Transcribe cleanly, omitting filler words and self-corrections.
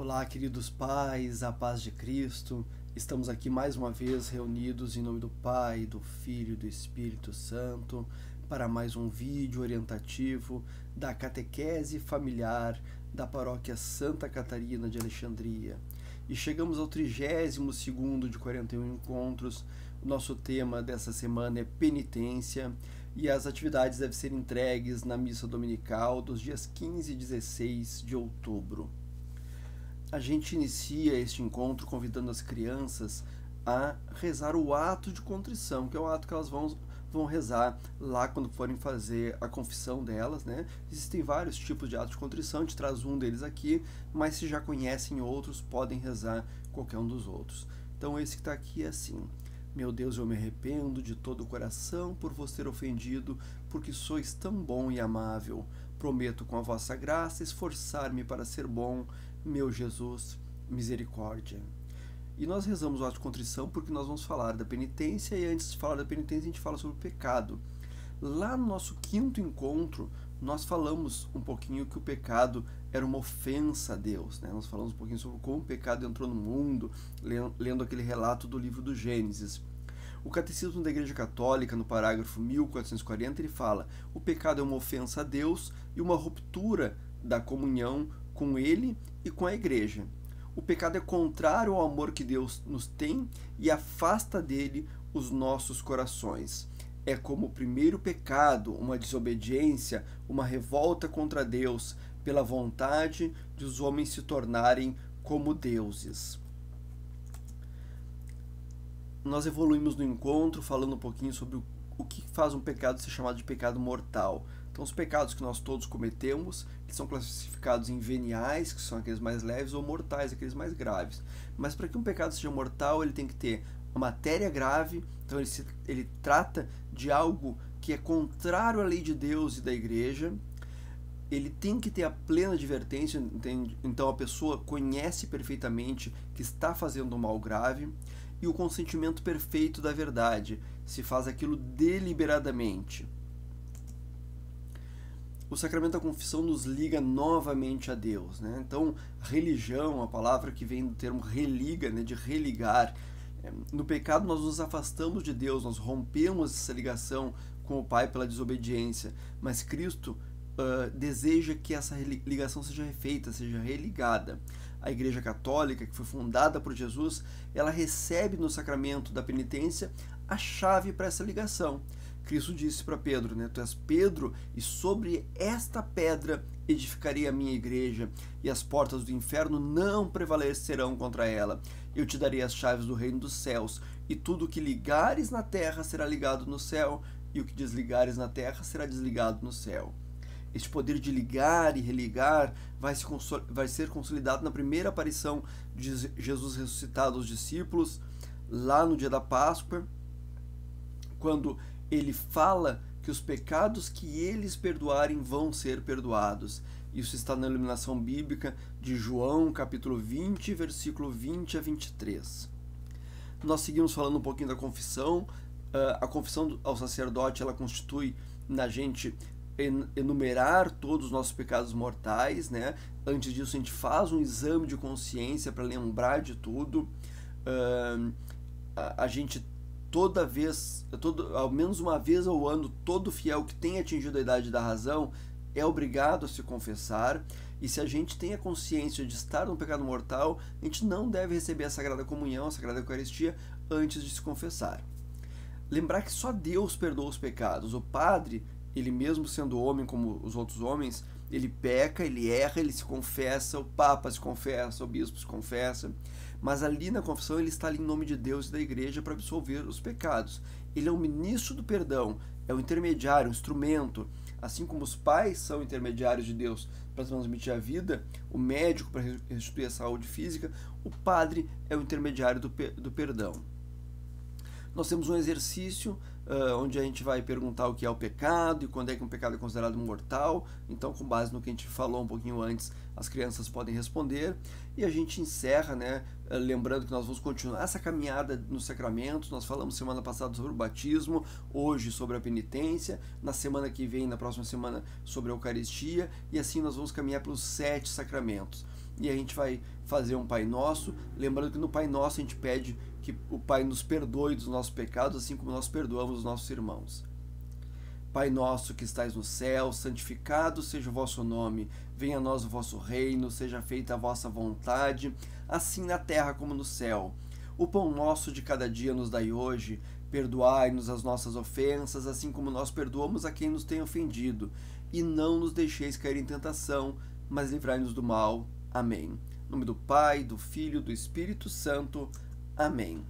Olá, queridos pais, a paz de Cristo. Estamos aqui mais uma vez reunidos em nome do Pai, do Filho e do Espírito Santo para mais um vídeo orientativo da catequese familiar da paróquia Santa Catarina de Alexandria. E chegamos ao 32º de 41 encontros. O nosso tema dessa semana é penitência e as atividades devem ser entregues na missa dominical dos dias 15 e 16 de outubro. A gente inicia este encontro convidando as crianças a rezar o ato de contrição, que é o ato que elas vão rezar lá quando forem fazer a confissão delas, né? Existem vários tipos de atos de contrição, a gente traz um deles aqui, mas se já conhecem outros, podem rezar qualquer um dos outros. Então esse que está aqui é assim: meu Deus, eu me arrependo de todo o coração por vos ter ofendido, porque sois tão bom e amável. Prometo com a vossa graça esforçar-me para ser bom, meu Jesus, misericórdia. E nós rezamos o ato de contrição porque nós vamos falar da penitência, e antes de falar da penitência a gente fala sobre o pecado. Lá no nosso 5º encontro, nós falamos um pouquinho que o pecado era uma ofensa a Deus, né? Nós falamos um pouquinho sobre como o pecado entrou no mundo, lendo aquele relato do livro do Gênesis. O Catecismo da Igreja Católica, no parágrafo 1440, ele fala: o pecado é uma ofensa a Deus e uma ruptura da comunhão com Ele e com a Igreja. O pecado é contrário ao amor que Deus nos tem e afasta dele os nossos corações. É como o primeiro pecado, uma desobediência, uma revolta contra Deus, pela vontade de os homens se tornarem como deuses. Nós evoluímos no encontro falando um pouquinho sobre o que faz um pecado ser chamado de pecado mortal. Então, os pecados que nós todos cometemos, que são classificados em veniais, que são aqueles mais leves, ou mortais, aqueles mais graves. Mas para que um pecado seja mortal, ele tem que ter uma matéria grave, então ele trata de algo que é contrário à lei de Deus e da Igreja. Ele tem que ter a plena advertência, entende? Então a pessoa conhece perfeitamente que está fazendo um mal grave, e o consentimento perfeito da verdade, se faz aquilo deliberadamente. O sacramento da confissão nos liga novamente a Deus, né? Então, religião, a palavra que vem do termo religa, né, de religar. No pecado nós nos afastamos de Deus, nós rompemos essa ligação com o Pai pela desobediência, mas Cristo deseja que essa ligação seja refeita, seja religada. A Igreja Católica, que foi fundada por Jesus, ela recebe no sacramento da penitência a chave para essa ligação. Cristo disse para Pedro, né? Tu és Pedro, e sobre esta pedra edificarei a minha igreja, e as portas do inferno não prevalecerão contra ela. Eu te darei as chaves do reino dos céus, e tudo o que ligares na terra será ligado no céu, e o que desligares na terra será desligado no céu. Este poder de ligar e religar vai ser consolidado na primeira aparição de Jesus ressuscitado aos discípulos, lá no dia da Páscoa, quando ele fala que os pecados que eles perdoarem vão ser perdoados. Isso está na iluminação bíblica de João, capítulo 20, versículo 20 a 23. Nós seguimos falando um pouquinho da confissão. A confissão ao sacerdote, ela constitui na gente enumerar todos os nossos pecados mortais, né? Antes disso, a gente faz um exame de consciência para lembrar de tudo. A gente toda vez, ao menos uma vez ao ano, todo fiel que tenha atingido a idade da razão é obrigado a se confessar. E se a gente tem a consciência de estar num pecado mortal, a gente não deve receber a Sagrada Comunhão, a Sagrada Eucaristia, antes de se confessar. Lembrar que só Deus perdoa os pecados. O padre, ele mesmo sendo homem como os outros homens, ele peca, ele erra, ele se confessa, o Papa se confessa, o Bispo se confessa, mas ali na confissão ele está ali em nome de Deus e da Igreja para absolver os pecados. Ele é o ministro do perdão, é o intermediário, o instrumento. Assim como os pais são intermediários de Deus para transmitir a vida, o médico para restituir a saúde física, o padre é o intermediário do perdão. Nós temos um exercício onde a gente vai perguntar o que é o pecado e quando é que um pecado é considerado mortal. Então, com base no que a gente falou um pouquinho antes, as crianças podem responder. E a gente encerra, né, lembrando que nós vamos continuar essa caminhada nos sacramentos. Nós falamos semana passada sobre o batismo, hoje sobre a penitência, na semana que vem, na próxima semana, sobre a Eucaristia, e assim nós vamos caminhar pelos 7 sacramentos. E a gente vai fazer um Pai Nosso, lembrando que no Pai Nosso a gente pede que o Pai nos perdoe dos nossos pecados, assim como nós perdoamos os nossos irmãos. Pai nosso que estais no céu, santificado seja o vosso nome, venha a nós o vosso reino, seja feita a vossa vontade, assim na terra como no céu. O pão nosso de cada dia nos dai hoje, perdoai-nos as nossas ofensas, assim como nós perdoamos a quem nos tem ofendido, e não nos deixeis cair em tentação, mas livrai-nos do mal. Amém. Em nome do Pai, do Filho e do Espírito Santo. Amém.